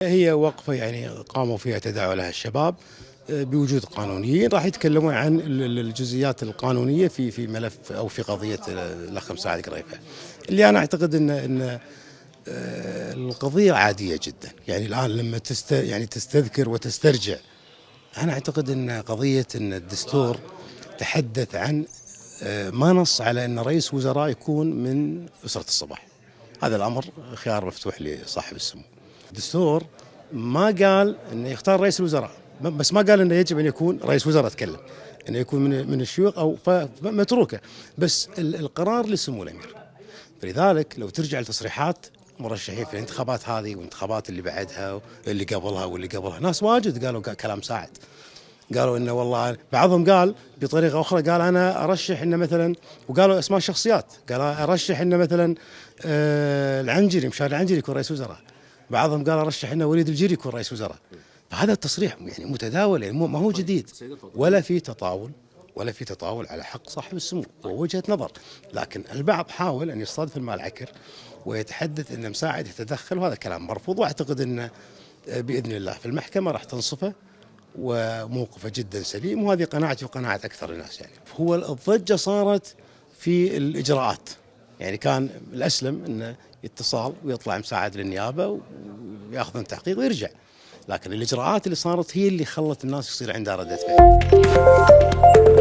هي وقفة يعني قاموا فيها تداولها الشباب بوجود قانونيين راح يتكلمون عن الجزئيات القانونية في ملف أو في قضية الأخ مساعد قريفة. اللي أنا أعتقد أن القضية عادية جدا، يعني الآن لما تستذكر وتسترجع، أنا أعتقد أن قضية أن الدستور تحدث عن ما نص على أن رئيس وزراء يكون من أسرة الصباح. هذا الأمر خيار مفتوح لصاحب السمو. الدستور ما قال أنه يختار رئيس الوزراء، بس ما قال أنه يجب أن يكون رئيس وزراء، تكلم أنه يكون من الشيوخ أو متروكة، بس القرار لسمو الأمير. فلذلك لو ترجع لتصريحات مرشحين في الانتخابات هذه والانتخابات اللي بعدها واللي قبلها واللي قبلها، ناس واجد قالوا كلام ساعد. قالوا انه والله بعضهم قال بطريقه اخرى، قال انا ارشح انه مثلا، وقالوا اسماء شخصيات، قال ارشح انه مثلا العنجري، مشاري العنجري يكون رئيس وزراء. بعضهم قال ارشح انه وليد الجيري يكون رئيس وزراء. فهذا التصريح يعني متداول، يعني ما هو جديد، ولا في تطاول على حق صاحب السمو، ووجهه نظر. لكن البعض حاول ان يصطاد في الماء العكر ويتحدث ان مساعد يتدخل، وهذا كلام مرفوض. واعتقد انه باذن الله في المحكمه راح تنصفه وموقفه جدا سليم، وهذه قناعتي وقناعه اكثر الناس. يعني هو الضجه صارت في الاجراءات، يعني كان الاسلم انه اتصال ويطلع مساعد للنيابه وياخذون تحقيق ويرجع، لكن الاجراءات اللي صارت هي اللي خلت الناس يصير عندها رده فعل.